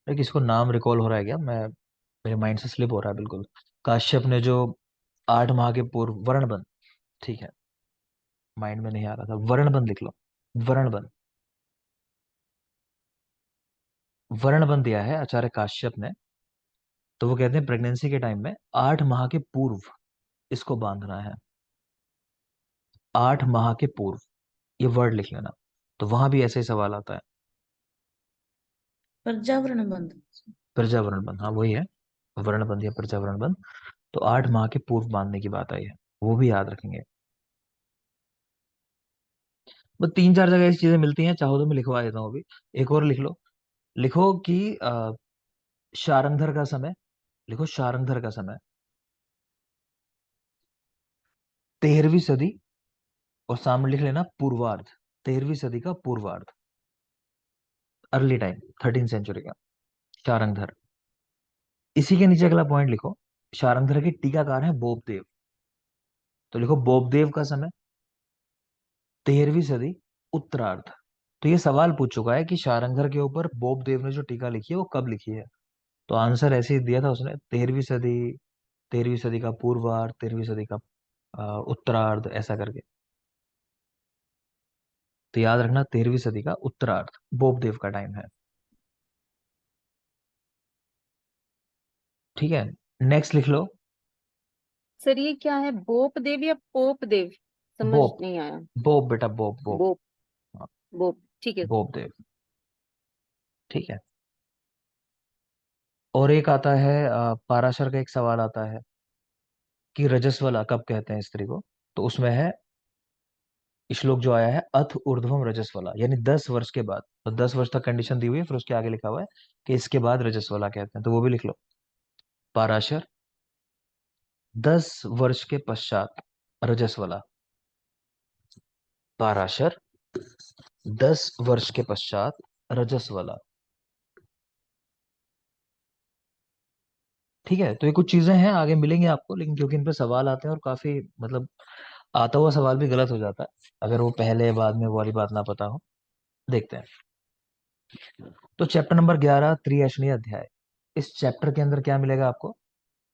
एक इसको नाम रिकॉल हो रहा है क्या? मेरे माइंड से स्लिप हो रहा है बिल्कुल। काश्यप ने जो 8 माह के पूर्व वर्णबंध, ठीक है, माइंड में नहीं आ रहा था, वर्णबंध लिख लो। वर्णबंध, वर्णबंध दिया है आचार्य काश्यप ने। तो वो कहते हैं प्रेगनेंसी के टाइम में 8 माह के पूर्व इसको बांधना है, 8 माह के पूर्व, ये वर्ड लिख लेना। तो वहां भी ऐसे ही सवाल आता है। पर्यावरण बंद। प्रजावरण बंध, हाँ वही है, वर्ण बंध या प्रजावरण बंध। तो 8 माह के पूर्व बांधने की बात आई है, वो भी याद रखेंगे। बस तीन चार जगह ऐसी चीजें मिलती हैं, चाहो तो मैं लिखवा देता हूँ अभी। एक और लिख लो, लिखो कि शारंधर का समय, लिखो शारंधर का समय 13वीं सदी, और सामने लिख लेना पूर्वार्ध, 13वीं सदी का पूर्वार्ध, अर्ली टाइम, 13th सेंचुरी का शारंगधर। इसी के नीचे अगला पॉइंट लिखो, शारंगधर के टीकाकार हैं बोपदेव। तो लिखो बोपदेव का समय 13वीं सदी उत्तरार्ध। तो ये सवाल पूछ चुका है कि शारंगधर के ऊपर बोपदेव ने जो टीका लिखी है वो कब लिखी है। तो आंसर ऐसे ही दिया था उसने, 13वीं सदी, 13वीं सदी का पूर्वार्ध, 13वीं सदी का उत्तरार्ध, ऐसा करके। तो याद रखना 13वीं सदी का उत्तरार्ध बोपदेव का टाइम है। ठीक है, नेक्स्ट लिख लो। सर ये क्या है, बोप देव या पोप देव? समझ बोप, नहीं आया। बोप बेटा, बोप बोप। बोप। हाँ, बोप, ठीक है। बोपदेव। ठीक है, और एक आता है पाराशर का एक सवाल आता है कि रजस्वला कब कहते हैं स्त्री को। तो उसमें है श्लोक जो आया है, अथ ऊर्ध्वम रजस्वला, यानी 10 वर्ष के बाद। तो 10 वर्ष तक कंडीशन दी हुई है, फिर उसके आगे लिखा हुआ है कि इसके बाद रजस्वला कहते हैं, तो वो भी लिख लो। पाराशर 10 वर्ष के पश्चात रजस्वला, पाराशर 10 वर्ष के पश्चात रजस्वला। ठीक है, तो ये कुछ चीजें हैं, आगे मिलेंगे आपको, लेकिन क्योंकि इन पे सवाल आते हैं और काफी मतलब आता हुआ सवाल भी गलत हो जाता है अगर वो पहले बाद में वो वाली बात ना पता हो। देखते हैं। तो चैप्टर नंबर 11 त्रिअशनीय अध्याय, इस चैप्टर के अंदर क्या मिलेगा आपको?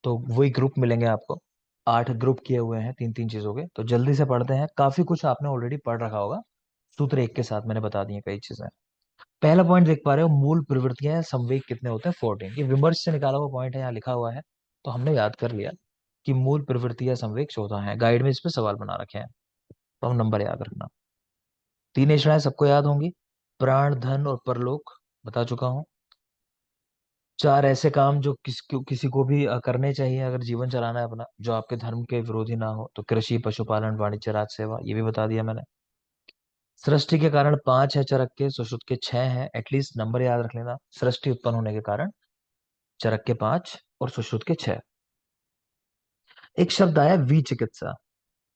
तो वही ग्रुप मिलेंगे आपको, 8 ग्रुप किए हुए हैं तीन तीन चीजों के। तो जल्दी से पढ़ते हैं, काफी कुछ आपने ऑलरेडी पढ़ रखा होगा, सूत्र एक के साथ मैंने बता दी है कई चीजें। पहला पॉइंट देख पा रहे हो, मूल प्रवृत्तियां या संवेग कितने होते हैं? 14। ये विमर्श से निकाला हुआ पॉइंट है, यहाँ लिखा हुआ है, तो हमने याद कर लिया कि मूल प्रवृत्ति या संवेग 14 है। गाइड में इस पे सवाल बना रखे हैं, तो हम नंबर याद रखना। 3 ऐषणाएं सबको याद होंगी, प्राण, धन और परलोक बता चुका हूं। 4 ऐसे काम जो किसी को भी करने चाहिए अगर जीवन चलाना है अपना, जो आपके धर्म के विरोधी ना हो, तो कृषि, पशुपालन, वाणिज्य, राज सेवा, ये भी बता दिया मैंने। सृष्टि के कारण 5 है चरक के, सुश्रुत के 6 हैं, एटलीस्ट नंबर याद रख लेना। सृष्टि उत्पन्न होने के कारण चरक के 5 और सुश्रुत के 6। एक शब्द आया विचिकित्सा।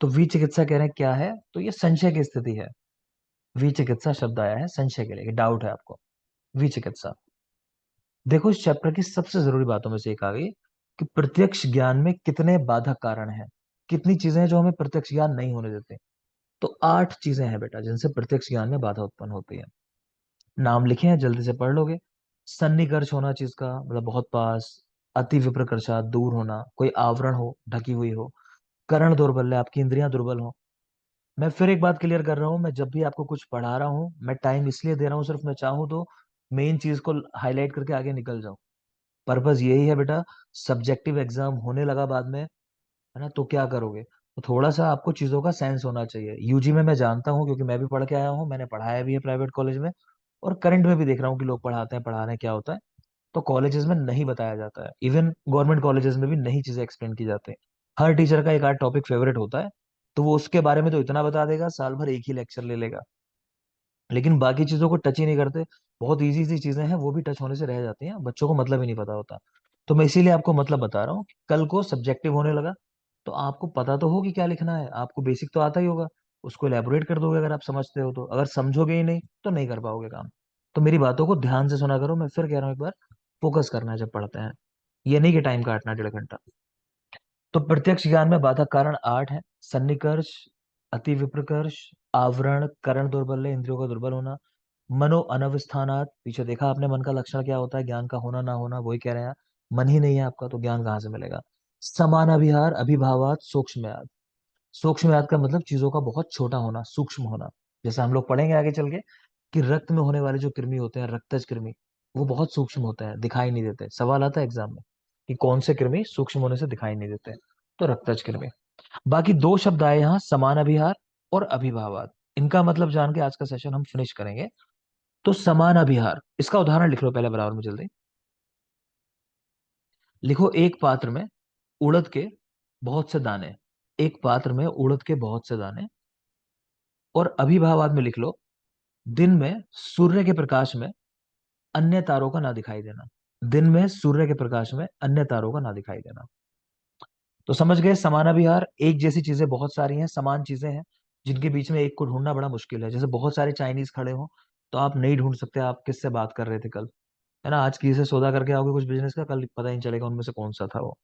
तो विचिकित्सा कह रहे हैं क्या है, तो ये संशय की स्थिति है। विचिकित्सा शब्द आया है संशय के लिए, डाउट है आपको, विचिकित्सा। देखो इस चैप्टर की सबसे जरूरी बातों में से एक आ गई कि प्रत्यक्ष ज्ञान में कितने बाधक कारण हैं, कितनी चीजें हैं जो हमें प्रत्यक्ष ज्ञान नहीं होने देते। तो 8 चीजें हैं बेटा जिनसे प्रत्यक्ष ज्ञान में बाधा उत्पन्न होती है। नाम लिखे हैं, जल्दी से पढ़ लोगे। सन्निकर्ष होना चीज का, मतलब बहुत पास। अति विप्रकर्षा, दूर होना, कोई आवरण हो, ढकी हुई हो। करण दौर्बल्य, आपकी इंद्रियां दुर्बल हो। मैं फिर एक बात क्लियर कर रहा हूँ, मैं जब भी आपको कुछ पढ़ा रहा हूँ मैं टाइम इसलिए दे रहा हूँ, सिर्फ मैं चाहूँ तो मेन चीज को हाईलाइट करके आगे निकल जाऊं। पर्पस यही है बेटा। सब्जेक्टिव एग्जाम होने लगा बाद में, है ना, तो क्या करोगे, तो थोड़ा सा आपको चीजों का सेंस होना चाहिए। यूजी में मैं जानता हूँ क्योंकि मैं भी पढ़ के आया हूँ, मैंने पढ़ाया भी है प्राइवेट कॉलेज में, और करंट में भी देख रहा हूँ कि लोग पढ़ाते हैं, पढ़ा रहे हैं, क्या होता है। तो कॉलेजेस में नहीं बताया जाता है, इवन गवर्नमेंट कॉलेजेस में भी नहीं चीजें एक्सप्लेन की जाती है। हर टीचर का एक आध टॉपिक फेवरेट होता है, तो वो उसके बारे में तो इतना बता देगा, साल भर एक ही लेक्चर ले लेगा, लेकिन बाकी चीजों को टच ही नहीं करते। बहुत इजी सी चीजें हैं वो भी टच होने से रह जाती हैं, बच्चों को मतलब ही नहीं पता होता। तो मैं इसीलिए आपको मतलब बता रहा हूँ कि कल को सब्जेक्टिव होने लगा तो आपको पता तो हो कि क्या लिखना है, आपको बेसिक तो आता ही होगा, उसको एलेबोरेट कर दोगे अगर आप समझते हो तो। अगर समझोगे ही नहीं तो नहीं कर पाओगे काम। तो मेरी बातों को ध्यान से सुना करो, मैं फिर कह रहा हूँ एक बार, फोकस करना है जब पढ़ते हैं, ये नहीं कि टाइम काटना 1.5 घंटा। तो प्रत्यक्ष ज्ञान में बाधक कारण 8 है। सन्निकर्ष, अति विप्रकर्ष, आवरण, करण दौर्बल्य, इंद्रियों का दुर्बल होना, मनो अनवस्थानात, पीछे देखा आपने मन का लक्षण क्या होता है, ज्ञान का होना ना होना, वही कह रहे हैं। मन ही नहीं है आपका तो ज्ञान कहाँ से मिलेगा। समान अभिहार, अभिभावात, सूक्ष्मयात। सूक्ष्मयात का मतलब चीजों का बहुत छोटा होना, सूक्ष्म होना। जैसे हम लोग पढ़ेंगे आगे चल के कि रक्त में होने वाले जो कृमि होते हैं, रक्तज कृमि, वो बहुत सूक्ष्म होते हैं, दिखाई नहीं देते। सवाल आता है एग्जाम में कि कौन से कृमि सूक्ष्म होने से दिखाई नहीं देते, तो रक्तज कृमि। बाकी 2 शब्द आए यहाँ, समान अभिहार और अभिभावात। इनका मतलब जान के आज का सेशन हम फिनिश करेंगे। तो समान अभिहार, इसका उदाहरण लिख लो पहले बराबर में, जल्दी लिखो। एक पात्र में उड़द के बहुत से दाने, एक पात्र में उड़द के बहुत से दाने। और अभिभावात में लिख लो, दिन में सूर्य के प्रकाश में अन्य तारों का ना दिखाई देना। दिन में सूर्य के प्रकाश में अन्य तारों का ना दिखाई देना। तो समझ गए, समानाभिहार, एक जैसी चीजें बहुत सारी हैं, समान चीजें हैं जिनके बीच में एक को ढूंढना बड़ा मुश्किल है। जैसे बहुत सारे चाइनीज खड़े हो तो आप नहीं ढूंढ सकते आप किससे बात कर रहे थे कल, है ना। आज किसी से सौदा करके आओगे कुछ बिजनेस का, कल पता ही नहीं चलेगा उनमें से कौन सा था वो।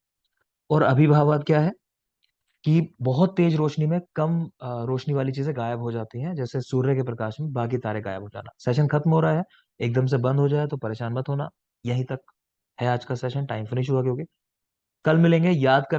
और अभिभावात क्या है कि बहुत तेज रोशनी में कम रोशनी वाली चीजें गायब हो जाती हैं, जैसे सूर्य के प्रकाश में बाकी तारे गायब हो जाना। सेशन खत्म हो रहा है, एकदम से बंद हो जाए तो परेशान मत होना। यहीं तक है आज का सेशन, टाइम फिनिश हुआ क्योंकि कल मिलेंगे, याद कर